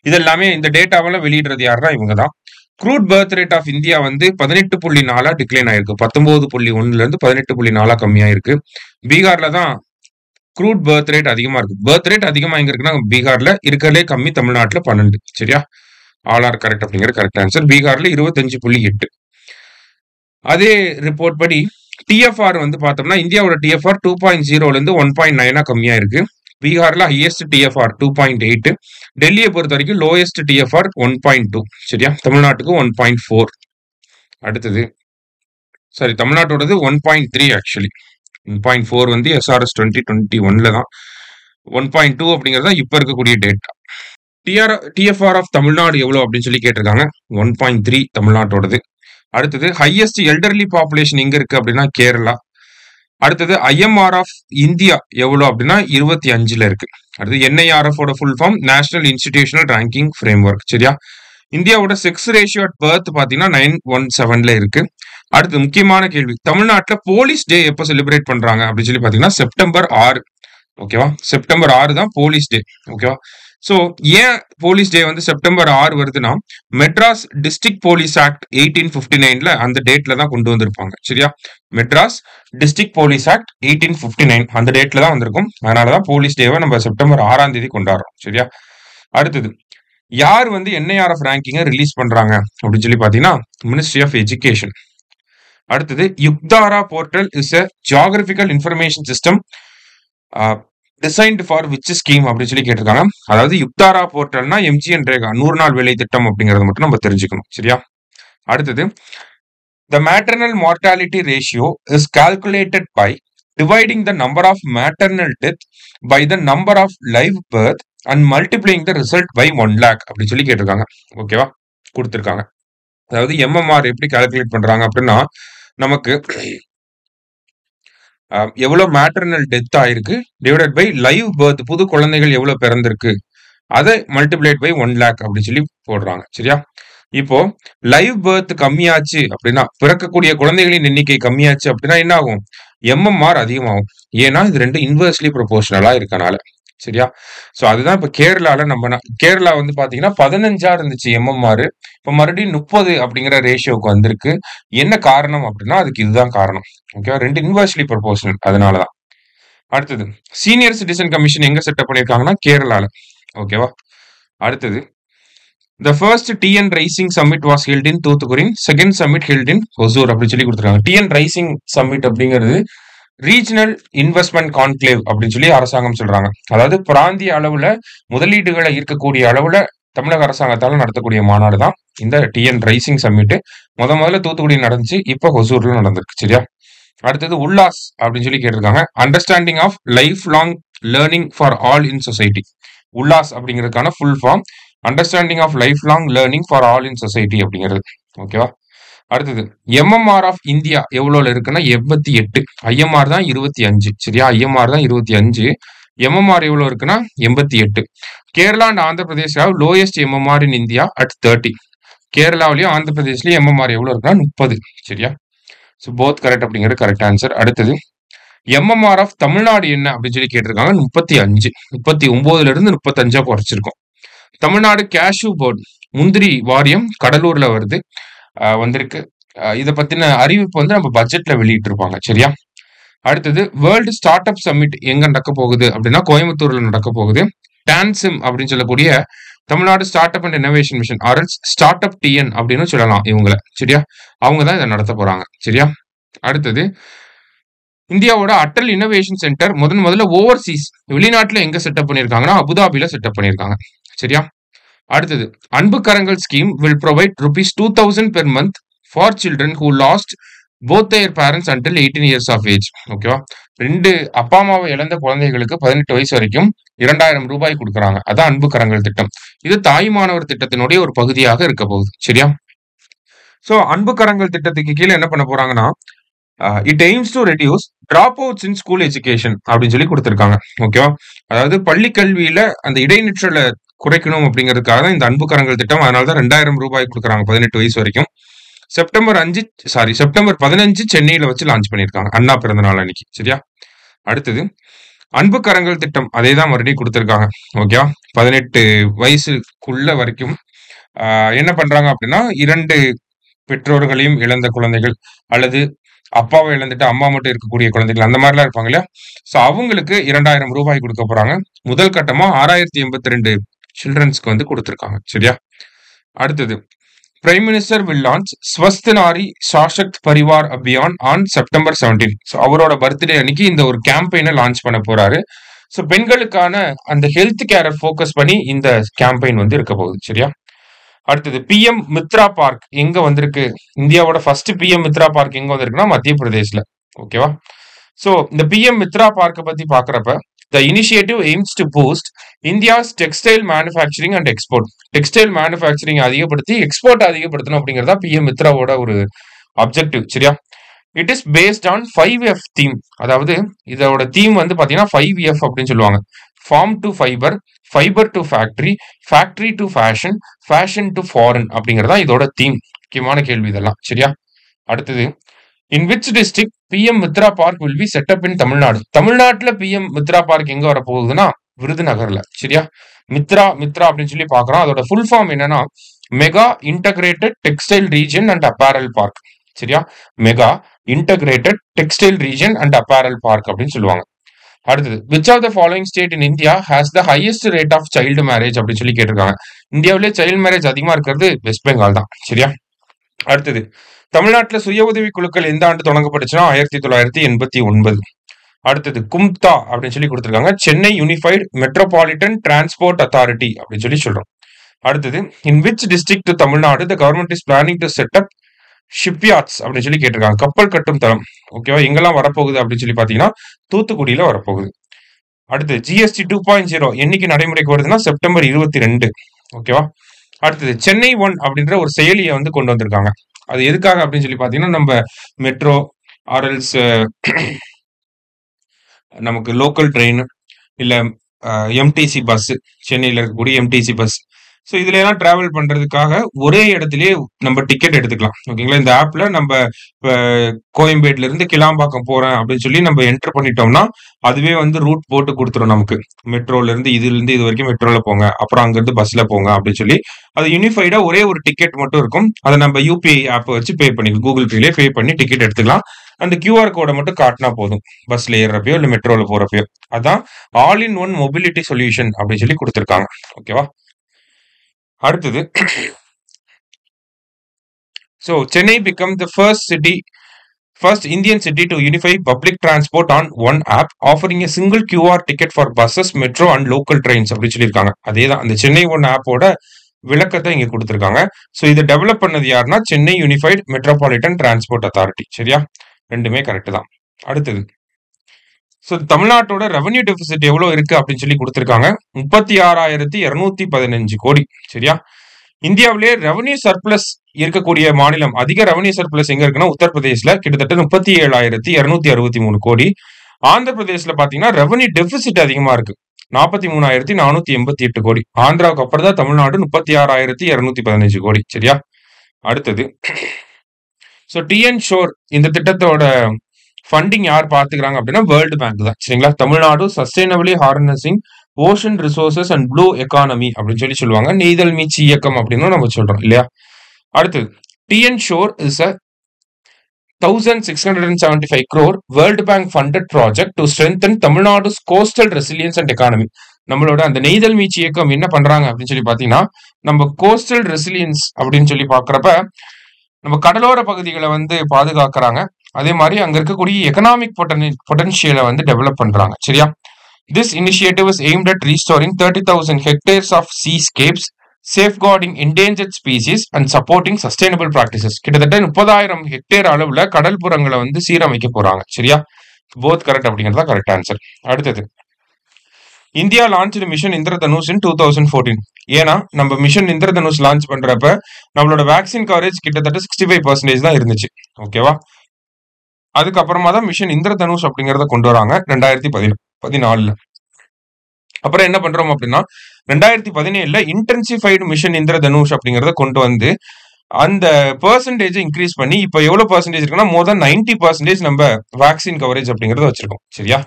இதெல்லாமே இந்த டேட்டாவெல்லாம் வெளியிடுறது யாருன்னா இவங்க தான். Crude birth rate of India வந்து 18.4 டிக்ளைன் ஆயிருக்கு. 19.1ல இருந்து 18.4 கம்மியாயிருக்கு. பீகார்ல தான் க்ரூட் பர்த் ரேட் அதிகமா இருக்கு. பர்த் ரேட் அதிகமா எங்க இருக்குன்னா பீகார்ல, இருக்கிறதே கம்மி தமிழ்நாட்டுல 12. சரியா? ஆல் ஆர் கரெக்ட் அப்படிங்கிற கரெக்ட் ஆன்சர். பீகார்ல 25.8. அதே ரிப்போர்ட் படி டிஎஃப்ஆர் வந்து பார்த்தோம்னா இந்தியாவோட டிஎஃப்ஆர் 2.0ல இருந்து 1.9 கம்மியா இருக்கு. பீகார்ல ஹையஸ்ட் டிஎஃப்ஆர் 2.8. டெல்லியை பொறுத்த வரைக்கும் லோயஸ்ட் டிஎஃப்ஆர் 1.2. சரியா? தமிழ்நாட்டுக்கு 1.4. அடுத்தது தமிழ்நாட்டோடது 1.3 ஆக்சுவலி. 1.4 வந்து எஸ்ஆர்எஸ் 2021ல தான். 1.2 அப்படிங்கிறது தான் இப்ப இருக்கக்கூடிய டேட்டா. டிஎஃப்ஆர் ஆஃப் தமிழ்நாடு எவ்வளவு அப்படின்னு சொல்லி கேட்டிருக்காங்க. 1.3 தமிழ்நாட்டோடது. அடுத்தது ஹையஸ்ட் எல்டர்லி பாப்புலேஷன் எங்க இருக்கு அப்படின்னா கேரளா. அடுத்தது ஐஎம்ஆர் ஆஃப் இந்தியா எவ்வளவு அப்படின்னா 25ல இருக்கு. அடுத்து NIRF full form national institutional ranking framework. சரியா? இந்தியாவோட செக்ஸ் ரேஷியோ அட் பர்த் பாத்தீங்கன்னா 917ல இருக்கு. அடுத்து முக்கியமான கேள்வி, தமிழ்நாட்டுல போலீஸ் டே எப்போ செலிப்ரேட் பண்றாங்க அப்படின்னு சொல்லி பாத்தீங்கன்னா செப்டம்பர் 6. ஓகேவா? செப்டம்பர் 6 தான் போலீஸ் டே. ஓகேவா? சோ ஏன் போலீஸ் டே வந்து செப்டம்பர் 6 வருதுன்னா மெட்ராஸ் டிஸ்ட்ரிக்ட் போலீஸ் ஆக்ட் 1859ல அந்த டேட்ல தான் கொண்டு வந்திருப்பாங்க. சரியா? மெட்ராஸ் டிஸ்ட்ரிக்ட் போலீஸ் ஆக்ட் 1859 அந்த டேட்ல தான் வந்திருக்கும். அதனாலதான் போலீஸ் டேவை நம்ம செப்டம்பர் 6ஆம் தேதி கொண்டாடுறோம். சரியா? அடுத்தது யார் வந்து என்ஐஆர்எஃப் ரேங்கிங்கை ரிலீஸ் பண்றாங்க அப்படின்னு சொல்லி பாத்தீங்கன்னா மினிஸ்ட்ரி ஆஃப் எஜுகேஷன். அடுத்தது Yuktdhara portal is a geographical information system designed for which scheme அப்படின்னு சொல்லி கேட்டிருக்காங்க. அதாவது யுக்தாரா போர்ட்டல்னா எம்ஜிஎன் ரேகா 100 நாள் வேலை திட்டம் அப்படிங்கறத மட்டும் நம்ம தெரிஞ்சுக்கணும். சரியா? அடுத்தது the maternal mortality ratio is calculated by dividing the number of maternal death by the number of live birth and multiplying the result by 1 lakh அப்படின்னு சொல்லி கேட்டிருக்காங்க. ஓகேவா? கொடுத்திருக்காங்க. அதாவது எம்எம்ஆர் எப்படி கால்குலேட் பண்றாங்க அப்படின்னா நமக்கு எவ்வளவு மேட்டர்னல் டெத் ஆயிருக்கு டிவைடட் பை லைவ் பர்த், புது குழந்தைகள் எவ்வளவு பிறந்திருக்கு, அதை மல்டிப்ளைட் பை 1 lakh அப்படின்னு சொல்லி போடுறாங்க. சரியா? இப்போ லைவ் பர்த் கம்மியாச்சு அப்படின்னா, பிறக்கக்கூடிய குழந்தைகளின் எண்ணிக்கை கம்மியாச்சு அப்படின்னா என்ன ஆகும்? எம்எம்ஆர் அதிகமாகும். ஏன்னா இது ரெண்டு இன்வெர்ஸ்லி ப்ரொபோர்ஷனலா இருக்கனால. சரியா? சோ அதுதான் இப்ப கேரளால கேரளா வந்து பாத்தீங்கன்னா 15 இருந்துச்சு எம்எம்ஆர், இப்ப மறுபடியும் 30 அப்படிங்கிற ரேஷியோக்கு வந்திருக்கு. என்ன காரணம் அப்படின்னா அதுக்கு இதுதான் காரணம். ஓகேவா? ரெண்டு இன்வெர்ஸ்லி ப்ரொபோர்ஷனல், அதனாலதான். அடுத்தது சீனியர் சிட்டிசன் கமிஷன் எங்க செட்டப் பண்ணிருக்காங்கன்னா கேரளால. ஓகேவா? அடுத்தது the first TN Rising Summit was held in Thoothukudi, second summit held in Hosur அப்படின்னு சொல்லி கொடுத்துருக்காங்க. TN Rising Summit அப்படிங்கிறது ரீஜனல் இன்வெஸ்ட்மெண்ட் கான்க்ளேவ் அப்படின்னு சொல்லி அரசாங்கம் சொல்றாங்க. அதாவது பிராந்திய அளவுல முதலீடுகளை ஈர்க்கக்கூடிய அளவுல தமிழக அரசாங்கத்தால நடத்தக்கூடிய மாநாடு தான் இந்த TN Rising Summit. முதல்ல தூத்துக்குடி நடந்துச்சு, இப்ப ஒசூர்ல நடந்திருக்கு. சரியா? அடுத்தது உல்லாஸ் அப்படின்னு சொல்லி கேட்டிருக்காங்க. Understanding of life long learning for all in society. ULLAS அப்படிங்கிறதுக்கான full form understanding of life long learning for all in society அப்படிங்கிறது. ஓகேவா? அடுத்தது எம்எம்ஆர் ஆஃப் இந்தியா எவ்வளவு இருக்குன்னா 88. ஐஎம்ஆர் தான் 25. சரியா? ஐஎம்ஆர் தான் 25. எம்எம்ஆர் எவ்வளவு இருக்குன்னா 88. Kerala and Andhra Pradesh lowest MMR in India at 30. கேரளாவிலயும் ஆந்திர பிரதேஷ்லயும் எம்எம்ஆர் எவ்வளவு இருக்குன்னா 30. சரியா? ஸோ போத் கரெக்ட் அப்படிங்கிறது கரெக்ட் ஆன்சர். அடுத்தது எம்எம்ஆர் ஆஃப் தமிழ்நாடு என்ன அப்படின்னு சொல்லி கேட்டிருக்காங்க. 35. 39ல இருந்து 35 குறைச்சிருக்கோம். தமிழ்நாடு கேஷ்யூ போர்டு முந்திரி வாரியம் கடலூர்ல வந்திருக்கு. இதை பத்தின அறிவிப்பு வந்து நம்ம பட்ஜெட்ல வெளியிட்டு இருப்பாங்க. சரியா? அடுத்தது வேர்ல்டு ஸ்டார்ட் அப் சம்மிட் எங்க நடக்க போகுது அப்படின்னா கோயம்புத்தூர்ல நடக்க போகுது. டான்சிம் அப்படின்னு சொல்லக்கூடிய Tamil Nadu start up and innovation mission or else start up TN அப்படின்னு சொல்லலாம் இவங்கள. சரியா, அவங்க தான் இதை நடத்த போறாங்க. சரியா, அடுத்தது இந்தியாவோட அட்டல் இன்னோவேஷன் சென்டர் முதல்ல ஓவர்சீஸ் வெளிநாட்டுல எங்க செட்டப் பண்ணிருக்காங்கன்னா அபுதாபில செட்டப் பண்ணிருக்காங்க. சரியா, அடுத்தது Anbu Karangal scheme will provide ₹2,000 per month for children who lost both their parents until 18 years of age. ஓகேவா, 2 அப்பா அம்மாவை இழந்த குழந்தைகளுக்கு 18 வயசு வரைக்கும் ₹2,000 கொடுக்குறாங்க. அதான் அன்பு கரங்கள் திட்டம். இது தாய் மாணவர் திட்டத்தினுடைய ஒரு பகுதியாக இருக்க போகுது. சரியா, சோ அன்பு கரங்கள் திட்டத்துக்கு கீழே என்ன பண்ண போறாங்கன்னா it AIIMS to reduce drop outs in school education அப்படின்னு சொல்லி கொடுத்துருக்காங்க. ஓகேவா, அதாவது பள்ளி கல்வியில அந்த இடைநிற்றலை குறைக்கணும் அப்படிங்கிறதுக்காக தான் இந்த அன்பு கரங்கள் திட்டம். அதனாலதான் ₹2,000 கொடுக்குறாங்க 18 வயசு வரைக்கும். செப்டம்பர் 15 சென்னையில வச்சு லான்ச் பண்ணிருக்காங்க அண்ணா பிறந்த நாள் அன்னைக்கு. சரியா, அடுத்தது அன்பு கரங்கள் திட்டம் அதே தான் மறுபடியும் கொடுத்துருக்காங்க. ஓகேவா, 18 வயசுக்குள்ள வரைக்கும் என்ன பண்றாங்க அப்படின்னா 2 பெற்றோர்களையும் இழந்த குழந்தைகள் அல்லது அப்பாவை இழந்துட்டு அம்மா மட்டும் இருக்கக்கூடிய குழந்தைகள் அந்த மாதிரிலாம் இருப்பாங்க இல்லையா, சோ அவங்களுக்கு ₹2,000 கொடுக்க போறாங்க. முதல் கட்டமா 6,082 சில்ட்ரன்ஸ்க்கு வந்து கொடுத்துருக்காங்க. சரியா, அடுத்தது prime minister will launch Swasth Nari Sashakt Parivar Abhiyaan on September 17. So அவரோட பர்த்டே அன்னைக்கு இந்த ஒரு கேம்பெயினை லான்ச் பண்ண போறாரு. ஸோ பெண்களுக்கான அந்த ஹெல்த் கேரை ஃபோக்கஸ் பண்ணி இந்த கேம்பெயின் வந்து இருக்க போகுது. சரியா, அடுத்தது பிஎம் மித்ரா பார்க் எங்க வந்திருக்கு? இந்தியாவோட ஃபர்ஸ்ட் பிஎம் மித்ரா பார்க் எங்க வந்திருக்குன்னா மத்திய பிரதேஷ்ல. ஓகேவா, சோ இந்த பிஎம் மித்ரா பார்க்க பத்தி பாக்குறப்ப the initiative aims to boost India's textile manufacturing and export. Textile manufacturing அதிகப்படுத்தி எக்ஸ்போர்ட் அதிகப்படுத்தணும் அப்படிங்கிறதா பிஎம் மித்ராவோட ஒரு அப்ஜெக்டிவ். சரியா, it is based on 5F theme. அதாவது இதோட தீம் வந்து பாத்தீங்கன்னா 5F அப்படின்னு சொல்லுவாங்க. Farm to fibre, fibre to factory, factory to fashion, fashion to foreign அப்படிங்கிறதா இதோட தீம். முக்கியமான கேள்வி இதெல்லாம். சரியா, அடுத்தது in which district PM MITRA park will be set up in Tamil Nadu. தமிழ்நாட்டுல பிஎம் மித்ரா பார்க் எங்க வர போகுதுன்னா விருதுநகர்ல. சரியா, மித்ரா அப்படின்னு சொல்லி பாக்குறோம். அதோட ஃபுல் ஃபார்ம் என்னன்னா mega integrated textile region and apparel park. சரியா, mega integrated textile region and apparel park அப்படின்னு சொல்லுவாங்க. அடுத்தது which of the following state in India has the highest rate of child marriage அப்படின்னு சொல்லி கேட்டிருக்காங்க. இந்தியாவிலே சைல்டு மேரேஜ் அதிகமா இருக்கிறது வெஸ்ட் பெங்கால் தான். சரியா, அடுத்தது தமிழ்நாட்டுல சுய உதவி குழுக்கள் எந்த ஆண்டு தொடங்கப்பட்டுச்சுன்னா 1989. அடுத்தது கும்தா அப்படின்னு சொல்லி கொடுத்துருக்காங்க. Chennai unified metropolitan transport authority அப்படின்னு சொல்லி சொல்றோம். அடுத்தது in which district Tamil Nadu the government is planning to set up shipyards அப்படின்னு சொல்லி கேட்டிருக்காங்க. கப்பல் கட்டும் தளம். ஓகேவா, எங்கெல்லாம் வரப்போகுது அப்படின்னு சொல்லி பாத்தீங்கன்னா தூத்துக்குடியில வரப்போகுது. அடுத்து ஜிஎஸ்டி 2.0 என்னைக்கு நடைமுறைக்கு வருதுன்னா செப்டம்பர் 22. ஓகேவா, அடுத்தது சென்னை 1 அப்படின்ற ஒரு செயலியை வந்து கொண்டு வந்திருக்காங்க. அது எதுக்காக அப்படின்னு சொல்லி பாத்தீங்கன்னா நம்ம மெட்ரோ ஆர்எல்ஸ் நமக்கு லோக்கல் ட்ரெயின் இல்ல எம்டிசி பஸ், சென்னையில இருக்கக்கூடிய எம்டிசி பஸ், ஸோ இதுல எல்லாம் டிராவல் பண்றதுக்காக ஒரே இடத்துலயே நம்ம டிக்கெட் எடுத்துக்கலாம். ஓகேங்களா, இந்த ஆப்ல நம்ம கோயம்பேடுல இருந்து கிளாம்பாக்கம் போறேன் அப்படின்னு சொல்லி நம்ம என்டர் பண்ணிட்டோம்னா அதுவே வந்து ரூட் போட்டு கொடுத்துரும் நமக்கு. மெட்ரோல இருந்து இது வரைக்கும் மெட்ரோல போங்க, அப்புறம் அங்க இருந்து பஸ்ல போங்க அப்படின்னு சொல்லி அது யூனிஃபைடா ஒரே ஒரு டிக்கெட் மட்டும் இருக்கும். அதை நம்ம யூபிஐ ஆப் வச்சு பே பண்ணி கூகுள் பேலயே பே பண்ணி டிக்கெட் எடுத்துக்கலாம். அந்த கியூஆர் கோடை மட்டும் காட்டினா போதும் பஸ்ல ஏறப்பயோ இல்ல மெட்ரோல போறப்பயோ. அதான் all in one mobility solution அப்படின்னு சொல்லி கொடுத்துருக்காங்க. ஓகேவா, அடுத்தது so Chennai become the first Indian city to unify public transport on one app offering a single QR ticket for buses, metro and local trains அப்படி சொல்லியிருக்காங்க. அதேதான் அந்த சென்னை ஒன் ஆப்போட விளக்கத்தை இங்க கொடுத்திருக்காங்க. ஸோ இதை டெவலப் பண்ணது யாருன்னா Chennai unified metropolitan transport authority. சரியா, ரெண்டுமே கரெக்ட் தான். அடுத்தது ஸோ தமிழ்நாட்டோட ரெவன்யூ டெபிசிட் எவ்வளவு இருக்கு அப்படின்னு சொல்லி கொடுத்திருக்காங்க. 36,215 கோடி. சரியா, இந்தியாவிலே ரெவன்யூ சர்பிளஸ் இருக்கக்கூடிய மாநிலம், அதிக ரெவன்யூ சர்பிளஸ் எங்க இருக்குன்னா உத்தரப்பிரதேஷ்ல கிட்டத்தட்ட 37,763 கோடி. ஆந்திர பிரதேஷ்ல பாத்தீங்கன்னா ரெவன்யூ டெபிசிட் அதிகமா இருக்கு, 43,488 கோடி. ஆந்திராவுக்கு அப்புறம் தான் தமிழ்நாடு 36,215 கோடி. சரியா, அடுத்தது ஸோ டிஎன் ஷோர் இந்த திட்டத்தோட ஃபண்டிங் யார் பார்த்துக்கிறாங்க அப்படின்னா வேர்ல்டு பேங்க் தான். சரிங்களா, Tamil Nadu sustainably harnessing ocean resources and blue economy அப்படின்னு சொல்லி சொல்லுவாங்க. நெய்தல் மீட்சி இயக்கம் அப்படின்னு நம்ம சொல்றோம் இல்லையா. அடுத்தது TN sure is a 1,675 crore world bank funded project to strengthen Tamil Nadu's coastal resilience and economy. நம்மளோட அந்த நெய்தல் மீட்சி இயக்கம் என்ன பண்றாங்க அப்படின்னு சொல்லி பாத்தீங்கன்னா, நம்ம கோஸ்டல் ரெசிலியன்ஸ் அப்படின்னு சொல்லி பாக்குறப்ப நம்ம கடலோர பகுதிகளை வந்து பாதுகாக்கிறாங்க. அதே மாதிரி அங்க இருக்கக்கூடிய எக்கனாமிக் பொட்டன்ஷியலை வந்து டெவலப் பண்றாங்க. சரியா? This initiative is aimed at restoring 30,000 hectares of seascapes, safeguarding endangered species and supporting sustainable practices. கிட்டத்தட்ட 30,000 ஹெக்டேர் அளவுல கடல் புறங்களை வந்து சீரமைக்க போறாங்க. சரியா? போத் கரெக்ட் அப்படிங்கிறதா கரெக்ட் ஆன்சர். அடுத்தது, இந்தியா லான்ச் மிஷன் இந்திரதனுஷ் இன் 2014. ஏன்னா நம்ம மிஷன் இந்திரதனுஷ் லான்ச் பண்றப்ப நம்மளோட வேக்சின் கவரேஜ் கிட்டத்தட்ட 65% தான் இருந்துச்சு. ஓகேவா? அதுக்கப்புறமா தான் மிஷன் இந்திரதனுஷ் அப்படிங்கறத கொண்டு வராங்க 2014. அப்புறம் என்ன பண்றோம் அப்படின்னா 2017 இன்டென்சிஃபைடு மிஷன் இந்திரதனுஷ் அப்படிங்கறத கொண்டு வந்து அந்த பெர்சன்டேஜ் இன்க்ரீஸ் பண்ணி இப்ப எவ்வளவு பெர்சன்டேஜ் இருக்குன்னா மோர் தென் 90% நம்ம வேக்சின் கவரேஜ் அப்படிங்கறத வச்சிருக்கோம். சரியா?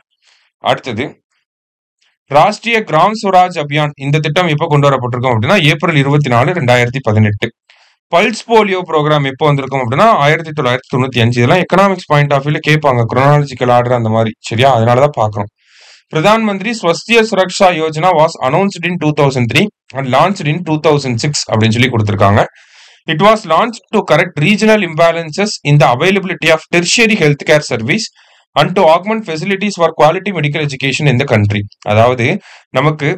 அடுத்தது, ராஷ்டிரிய கிராம் ஸ்வராஜ் அபியான் இந்த திட்டம் எப்ப கொண்டு வரப்பட்டிருக்கும் அப்படின்னா ஏப்ரல் 24, 2018. பல்ஸ் போலியோ ப்ரோக்ராம் எப்போ வந்திருக்கும் அப்படின்னா 1995. இதெல்லாம் எக்கனாமிக்ஸ் பாயிண்ட் ஆஃப் வியூல கேட்பாங்க, குரோனாலஜிக்கல் ஆர்டர் அந்த மாதிரி. சரியா? அதனாலதான் பாக்குறோம். Pradhan Mantri Swasthya Suraksha Yojana was announced in 2003 and launched in 2006 அப்படின்னு சொல்லி கொடுத்திருக்காங்க. It was launched to correct regional imbalances in the availability of tertiary healthcare service and to augment facilities for quality medical education in the country. அதாவது நமக்கு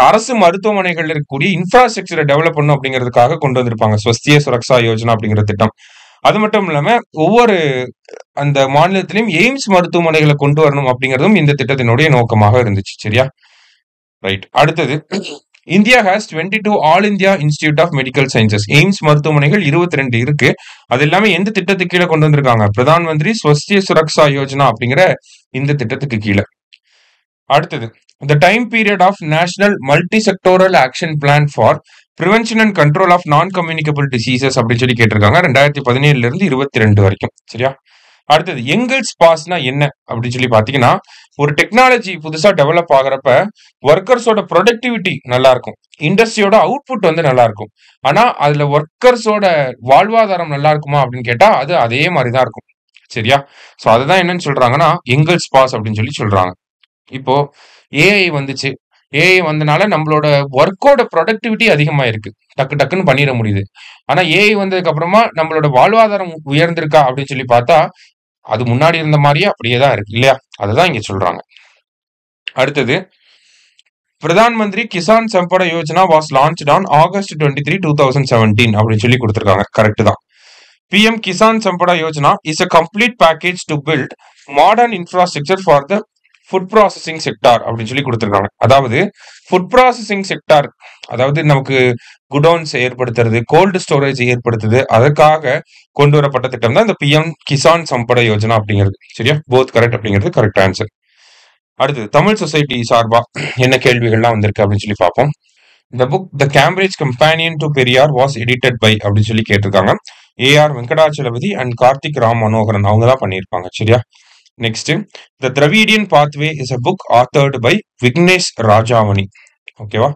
அரசு மருத்துவமனைகள் இருக்கக்கூடிய இன்ஃப்ராஸ்ட்ரக்சரை develop பண்ணும் அப்படிங்கிறதுக்காக கொண்டு வந்திருப்பாங்க ஸ்வஸ்திய சுரக்ஷா யோஜனா அப்படிங்கிற திட்டம். அது மட்டும் இல்லாம ஒவ்வொரு அந்த மாநிலத்திலையும் எய்ம்ஸ் மருத்துவமனைகளை கொண்டு வரணும் அப்படிங்கிறதும் இந்த திட்டத்தினுடைய நோக்கமாக இருந்துச்சு. சரியா? ரைட். அடுத்தது, India has 22 all India institute of medical sciences. AIIMS மருத்துவமனைகள் 22 இருக்கு. அது எல்லாமே எந்த திட்டத்துக்கு கீழே கொண்டு வந்திருக்காங்க? பிரதான் மந்திரி ஸ்வஸ்திய சுரக்ஷா யோஜனா அப்படிங்கிற இந்த திட்டத்துக்கு கீழே. அடுத்தது, the time period of national multi-sectoral action plan for prevention and control of non-communicable diseases அப்படின்னு சொல்லி கேட்டிருக்காங்க 2017 இருந்து 22 வரைக்கும். சரியா? அடுத்தது, எங்கல்ஸ் பாஸ்னா என்ன அப்படின்னு சொல்லி பாத்தீங்கன்னா, ஒரு டெக்னாலஜி புதுசா டெவலப் ஆகிறப்ப ஒர்க்கர்ஸோட ப்ரொடக்டிவிட்டி நல்லா இருக்கும், இண்டஸ்ட்ரியோட அவுட்புட் வந்து நல்லா இருக்கும். ஆனா அதுல ஒர்க்கர்ஸோட வாழ்வாதாரம் நல்லா இருக்குமா அப்படின்னு கேட்டா அது அதே மாதிரிதான் இருக்கும். சரியா? சோ அதுதான் என்னன்னு சொல்றாங்கன்னா எங்கல்ஸ் பாஸ் அப்படின்னு சொல்லி சொல்றாங்க. இப்போ ஏஐ வந்துச்சு. ஏஐ வந்தனால நம்மளோட ஒர்க்கோட ப்ரொடக்டிவிட்டி அதிகமா இருக்கு, டக்கு டக்குன்னு பண்ணிட முடியுது. ஆனா ஏஐ வந்ததுக்கு அப்புறமா நம்மளோட வாழ்வாதாரம் உயர்ந்திருக்கா அப்படின்னு சொல்லி பார்த்தா அது முன்னாடி இருந்த மாதிரியே அப்படியே தான் இருக்கு இல்லையா? அதுதான் இங்க சொல்றாங்க. அடுத்தது, Pradhan Mantri Kisan Sampada Yojana was launched on August 23, 2017 அப்படின்னு சொல்லி கொடுத்திருக்காங்க. கரெக்ட் தான். PM Kisan Sampada Yojana is a complete package to build modern infrastructure for the food processing sector அப்படின்னு சொல்லி கொடுத்திருக்காங்க. அதாவது ஃபுட் ப்ராசஸிங் செக்டார், அதாவது நமக்கு குடோன்ஸ் ஏற்படுத்துறது, கோல்டு ஸ்டோரேஜ் ஏற்படுத்துது, அதற்காக கொண்டு வரப்பட்ட திட்டம் தான் இந்த PM கிசான் சம்பட யோஜனா அப்படிங்கிறது. சரியா? போத் கரெக்ட் அப்படிங்கிறது கரெக்ட் ஆன்சர். அடுத்தது, தமிழ் சொசைட்டி சார்பா என்ன கேள்விகள்லாம் வந்திருக்கு அப்படின்னு சொல்லி பார்ப்போம். இந்த book the Cambridge companion to Periyar was edited by அப்படின்னு சொல்லி கேட்டிருக்காங்க. AR வெங்கடாச்சலபதி அண்ட் கார்த்திக் ராம் மனோகரன் அவங்க தான் பண்ணியிருப்பாங்க. சரியா? Next, the Dravidian pathway is a book authored by Vignesh Rajahmani. ஓகேவா?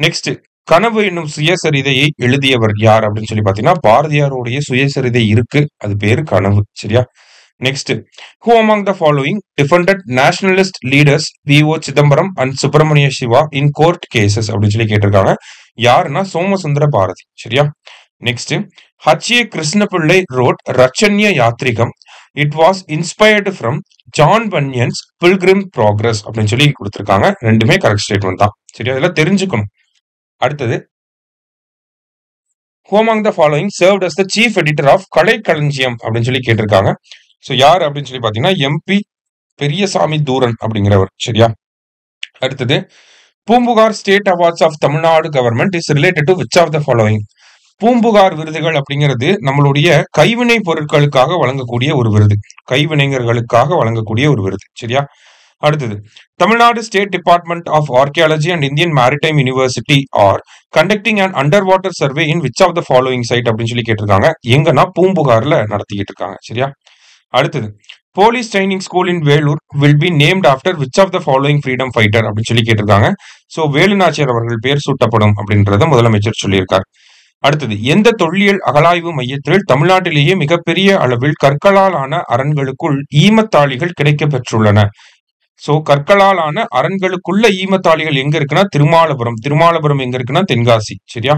நெக்ஸ்ட், கனவு என்னும் சுயசரிதையை எழுதியவர் யார் அப்படின்னு சொல்லி பாத்தீங்கன்னா பாரதியாருடைய சுயசரிதை இருக்கு, அது பேரு கனவு. சரியா? Next, who among the following defended nationalist leaders V.O. Chidambaram and Subramania Siva in court cases அப்படின்னு சொல்லி கேட்டிருக்காங்க. யாருன்னா சோமசுந்தர பாரதி. சரியா? Next, H.A. Krishnapillai wrote Ratchanya யாத்ரிகம். It was inspired from John Bunyan's Pilgrim Progress அப்படின்னு சொல்லி கொடுத்திருக்காங்க. ரெண்டுமே கரெக்ட் ஸ்டேட்மெண்ட் தான். சரியா? இதெல்லாம் தெரிஞ்சுக்கணும். அடுத்தது, who among the following served as the chief editor of கலைக்களஞ்சியம் அப்படின்னு சொல்லி கேட்டிருக்காங்க. சோ யார் அப்படின்னு சொல்லி பாத்தீங்கன்னா MP பெரியசாமி தூரன் அப்படிங்கிறவர். சரியா? அடுத்தது, Poompuhar state awards of Tamil Nadu government is related to which of the following. Poompuhar விருதுகள் அப்படிங்கிறது நம்மளுடைய கைவினை பொருட்களுக்காக வழங்கக்கூடிய ஒரு விருது, கைவினைஞர்களுக்காக வழங்கக்கூடிய ஒரு விருது. சரியா? அடுத்தது, Tamil Nadu state department of archaeology and Indian maritime university are conducting and under water survey in which of the following site அப்படின்னு சொல்லி கேட்டிருக்காங்க. எங்கன்னா பூம்புகார்ல நடத்திக்கிட்டு இருக்காங்க. சரியா? அடுத்தது, police training school in Vellore will be named after which of the following freedom fighter அப்படின்னு சொல்லி கேட்டிருக்காங்க. சோ வேலுநாச்சியார் அவர்கள் பேர் சூட்டப்படும் அப்படின்றத முதலமைச்சர் சொல்லியிருக்கார். அடுத்தது, எந்த தொல்லியல் அகழாய்வு மையத்தில் தமிழ்நாட்டிலேயே மிகப்பெரிய அளவில் கற்களால் ஆன அரண்களுக்குள் ஈமத்தாளிகள் கிடைக்க பெற்றுள்ளன? சோ கற்களால் ஆன அரண்களுக்குள்ள ஈமத்தாளிகள் எங்க இருக்குன்னா திருமாலபுரம் எங்க இருக்குன்னா தென்காசி. சரியா?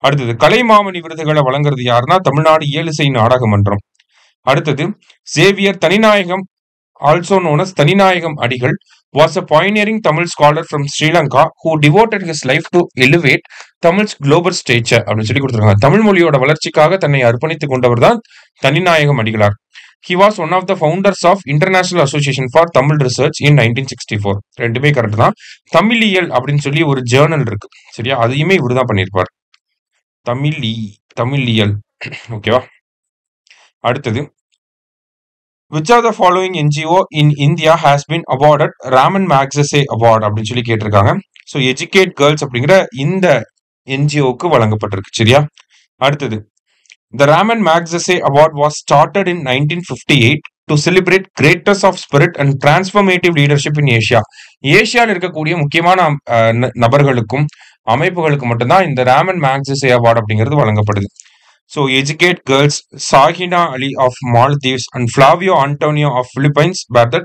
அடுத்தது கலைமாமணி விருதுகளை வழங்குறது யாருன்னா தமிழ்நாடு இயலிசை நாடக மன்றம். அடுத்தது Xavier Thaninayagam, also known as Thaninayagam அடிகள், was a pioneering Tamil scholar from Sri Lanka who devoted his life to elevate Tamil's global stature அப்படின்னு சொல்லி கொடுத்துருக்காங்க. தமிழ் மொழியோட வளர்ச்சிக்காக தன்னை அர்ப்பணித்துக் கொண்டவர் தான் தனிநாயகம் அடிகளார். He was one of the founders of International Association for Tamil Research in 1964. ரெண்டுமே கரெக்ட் தான். தமிழியல் அப்படின்னு சொல்லி ஒரு ஜேர்னல் இருக்கு. சரியா? அதையுமே இவர் தான் பண்ணியிருப்பார். தமிழியல். ஓகேவா? அடுத்தது which of the following NGO in India has been awarded Raman Magsaysay Award அப்படின்னு சொல்லி கேட்டிருக்காங்க. ஸோ எஜுகேட் கேர்ள்ஸ் அப்படிங்கிற இந்த என்ஜிஓக்கு வழங்கப்பட்டிருக்கு. சரியா? அடுத்தது The Raman Magsaysay Award was started in 1958 to celebrate greatness of spirit and transformative leadership in Asia. ஏசியாவில் இருக்கக்கூடிய முக்கியமான நபர்களுக்கும் அமைப்புகளுக்கு மட்டும்தான் இந்த ராமன் மேக்சஸே அவார்டு அப்படிங்கிறது வழங்கப்படுது. So educate girls, Shahina Ali of Maldives and Flavio Antonio of Philippines were the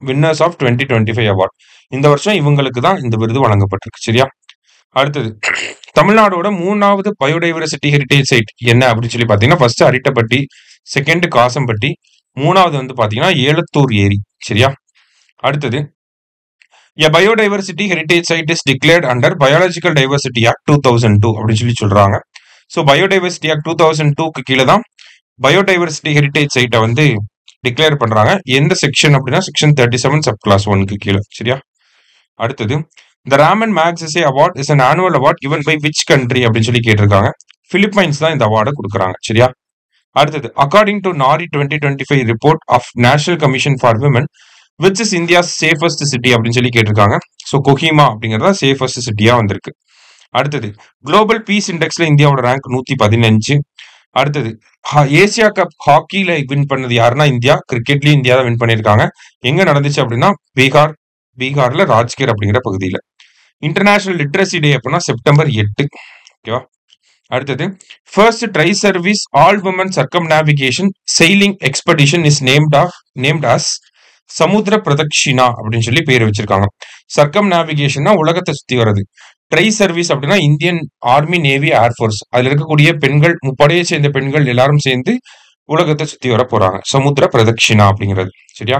winners of 2025 award. இந்த வருஷம் இவங்களுக்கு தான் இந்த விருது வழங்கப்பட்டிருக்கு. சரியா? அடுத்தது தமிழ்நாடோட 3வது பயோடைவர்சிட்டி ஹெரிடேஜ் சைட் என்ன அப்படின்னு சொல்லி பாத்தீங்கன்னா ஃபர்ஸ்ட் அரிட்டப்பட்டி, செகண்ட் காசம்பட்டி, 3வது வந்து பாத்தீங்கன்னா ஏலத்தூர் ஏரி. சரியா? அடுத்தது A biodiversity heritage site is declared under Biological Diversity Act 2002 அப்படின்னு சொல்லி சொல்றாங்க. ஸோ பயோடைவர்சிட்டி ஆக்ட் 2002க்கு கீழே தான் பயோடைவர்சிட்டி ஹெரிடேஜ் சைட்டை வந்து டிக்ளேர் பண்றாங்க. எந்த செக்ஷன் அப்படின்னா செக்ஷன் 37 சப் கிளாஸ் 1க்கு கீழே. சரியா? அடுத்தது The Raman Magsaysay Award is an annual award given by which country அப்படின்னு சொல்லி கேட்டிருக்காங்க. பிலிப்பைன்ஸ் தான் இந்த அவார்டை கொடுக்குறாங்க. சரியா? அடுத்தது according to NARI 2025 report of national commission for women which is India's safest city அப்படின்னு சொல்லி கேட்டிருக்காங்க. ஸோ கொஹிமா அப்படிங்கிறதா சேஃபஸ்ட் சிட்டியா வந்திருக்கு. அடுத்தது குளோபல் பீஸ் இண்டெக்ஸ்ல இந்தியாவோட ரேங்க் 115. அடுத்தது ஏசியா கப் ஹாக்கில வின் பண்ணது யாருன்னா இந்தியா. கிரிக்கெட்லயும் இந்தியா தான் வின் பண்ணியிருக்காங்க. எங்க நடந்துச்சு அப்படின்னா பீகார்ல ராஜ்கிர் அப்படிங்கிற பகுதியில. இன்டர்நேஷனல் லிட்ரஸி டே அப்படின்னா செப்டம்பர் 8. ஓகேவா? அடுத்தது first tri service all women circumnavigation sailing expedition is named as Samudra Pradakshina அப்படின்னு சொல்லி பேர் வச்சிருக்காங்க. சர்க்கம் நேவிகேஷன்னா உலகத்தை சுத்தி வர்றது. ட்ரை சர்வீஸ் அப்படின்னா இந்தியன் ஆர்மி, நேவி, ஏர்ஃபோர்ஸ் அதுல இருக்கக்கூடிய பெண்கள், முப்படையை சேர்ந்த பெண்கள் எல்லாரும் சேர்ந்து உலகத்தை சுத்தி வர போறாங்க. சமுத்திர பிரதக்ஷினா அப்படிங்கிறது. சரியா?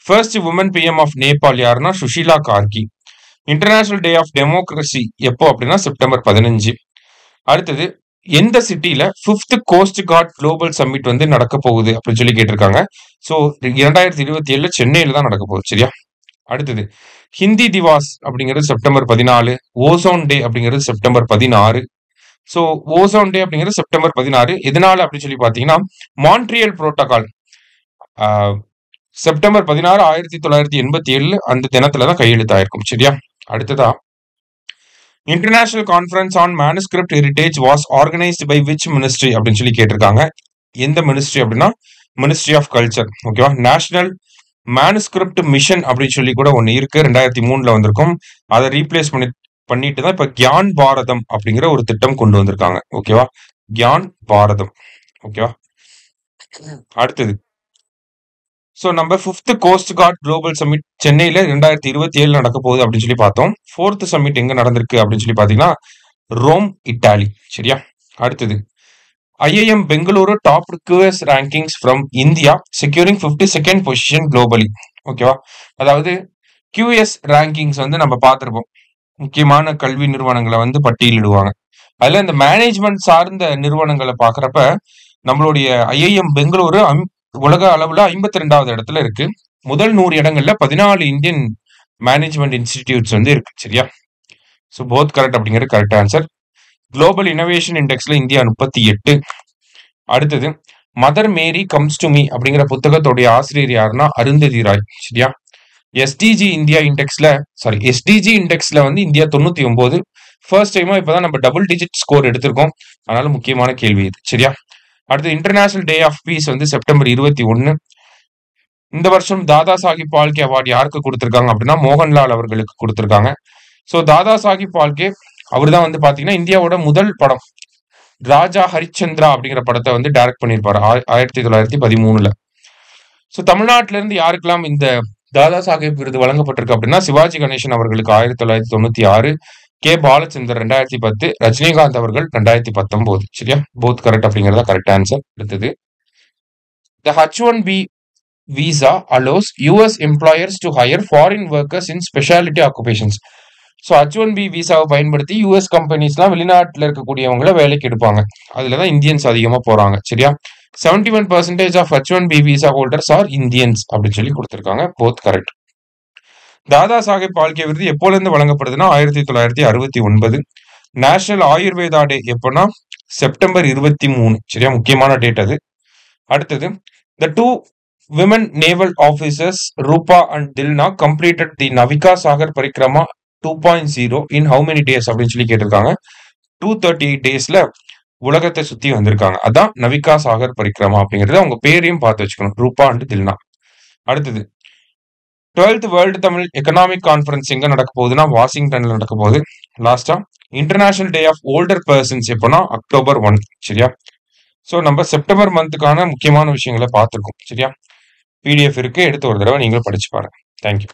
First woman PM of Nepal யாருன்னா Sushila Karki. International day of democracy எப்போ அப்படின்னா செப்டம்பர் 15. அடுத்தது எந்த சிட்டில 5th cost card global submit வந்து நடக்க போகுது அப்படின்னு சொல்லி கேட்டிருக்காங்க. ஸோ 2027 சென்னையில தான் நடக்க போகுது. சரியா? அடுத்தது ஹிந்தி திவாஸ் அப்படிங்கிறது செப்டம்பர் 14. ஓசோன் டே அப்படிங்கிறது செப்டம்பர் 16. ஸோ ஓசோன் டே அப்படிங்கிறது செப்டம்பர் 16 எதனால அப்படின்னு சொல்லி பார்த்தீங்கன்னா மான்ட்ரியல் புரோட்டோகால் செப்டம்பர் 16 1987 அந்த தினத்துல தான் கையெழுத்தாயிருக்கும். சரியா? அடுத்ததா international conference on manuscript heritage was organised by which ministry அப்படின்னு சொல்லி கேட்டிருக்காங்க. எந்த மினிஸ்ட்ரி அப்படின்னா மினிஸ்ட்ரி ஆஃப் கல்ச்சர். ஓகேவா? நேஷனல் மேனுஸ்கிரிப்ட் மிஷன் அப்படின்னு சொல்லி கூட ஒன்று இருக்கு, 2003 வந்திருக்கும். அதை ரீப்ளேஸ் பண்ணிட்டு தான் இப்ப கியான் பாரதம் அப்படிங்கிற ஒரு திட்டம் கொண்டு வந்திருக்காங்க. ஓகேவா? கியான் பாரதம். ஓகேவா? அடுத்தது ஸோ நம்ம 5th cost card global submit சென்னையில 2027 நடக்க போகுது அப்படின்னு சொல்லி பார்த்தோம். 4th சமிட் எங்க நடந்திருக்கு அப்படின்னு சொல்லி பாத்தீங்கன்னா ரோம், இட்டாலி. சரியா? அடுத்தது IIM Bengaluru top QS rankings from India securing 52nd position globally. ஓகேவா? அதாவது QS ரேங்கிங்ஸ் வந்து நம்ம பார்த்திருப்போம். முக்கியமான கல்வி நிறுவனங்களை வந்து பட்டியலிடுவாங்க. அதுல இந்த மேனேஜ்மெண்ட் சார்ந்த நிறுவனங்களை பாக்குறப்ப நம்மளுடைய IIM பெங்களூரு உலக அளவுல 52வது இடத்துல இருக்கு. முதல் 100 இடங்கள்ல 14 இந்தியன் மேனேஜ்மெண்ட் இன்ஸ்டிடியூட்ஸ் வந்து இருக்கு. சரியா? ஸோ போத் கரெக்ட் அப்படிங்கிறது கரெக்ட் ஆன்சர். குளோபல் இனோவேஷன் இண்டெக்ஸ்ல இந்தியா 38. அடுத்தது mother Mary comes to me அப்படிங்கிற புத்தகத்துடைய ஆசிரியர் யாருன்னா அருந்ததி ராய். சரியா? எஸ்டிஜி இண்டெக்ஸ்ல வந்து இந்தியா 99. ஃபர்ஸ்ட் டைமா இப்பதான் நம்ம டபுள் டிஜிட் ஸ்கோர் எடுத்திருக்கோம். அதனால முக்கியமான கேள்வி இது. சரியா? அடுத்து இன்டர்நேஷனல் டே ஆஃப் பீஸ் வந்து செப்டம்பர் 21. இந்த வருஷம் தாதா சாஹிப் பால்கே அவார்டு யாருக்கு கொடுத்திருக்காங்க அப்படின்னா மோகன்லால் அவர்களுக்கு கொடுத்திருக்காங்க. ஸோ தாதா சாஹிப் பால்கே அவர் தான் வந்து பாத்தீங்கன்னா இந்தியாவோட முதல் படம் ராஜா ஹரிச்சந்திரா அப்படிங்கிற படத்தை வந்து டைரக்ட் பண்ணியிருப்பாரு 1913. ஸோ தமிழ்நாட்டில இருந்து யாருக்கெல்லாம் இந்த தாதா சாஹேப் விருது வழங்கப்பட்டிருக்கு அப்படின்னா சிவாஜி கணேசன் அவர்களுக்கு 1996, கே பாலச்சந்தர் 2010, ரஜினிகாந்த் அவர்கள் 2019. சரியா? போத் கரெக்ட் அப்படிங்கிறதா கரெக்ட் ஆன்சர். அடுத்தது, the H1B visa allows US employers to hire foreign workers in specialty occupations. So H1B விசாவை பயன்படுத்தி யூஎஸ் கம்பெனிஸ்லாம் வெளிநாட்டில் இருக்கக்கூடியவங்கள வேலைக்கு எடுப்பாங்க. அதில் தான் இந்தியன்ஸ் அதிகமாக போகிறாங்க. சரியா? 71% of H1B visa holders are Indians அப்படின்னு சொல்லி கொடுத்துருக்காங்க. Both correct. தாதா சாஹேப் பால்கே விருது எப்போலேருந்து வழங்கப்படுதுன்னா 1969. நேஷனல் ஆயுர்வேதா டே எப்போனா செப்டம்பர் 23. சரியா? முக்கியமான டேட் அது. அடுத்தது, the two women naval officers Rupa and Dilna completed the Navika Sagar Parikrama 2.0 in how many days அப்படின்னு சொல்லி கேட்டிருக்காங்க. 238 டேஸ்ல உலகத்தை சுத்தி வந்திருக்காங்க. அதான் நவிகா சாகர் பரிக்ரமா அப்படிங்கிறது. அவங்க பேரையும் பார்த்து வச்சுக்கணும், ரூபா அண்ட் தில்னா. அடுத்தது, 12th world Tamil economic conference எங்க நடக்க போகுதுன்னா வாஷிங்டன்ல நடக்க போகுது. லாஸ்டா, international day of older persons எப்போனா October 1. சரியா? ஸோ நம்ம செப்டம்பர் மந்த்துக்கான முக்கியமான விஷயங்களை பார்த்துருக்கோம். சரியா? பிடிஎஃப் இருக்கு, எடுத்து ஒரு தடவை நீங்களும் படிச்சு பாருங்க. தேங்க்யூ.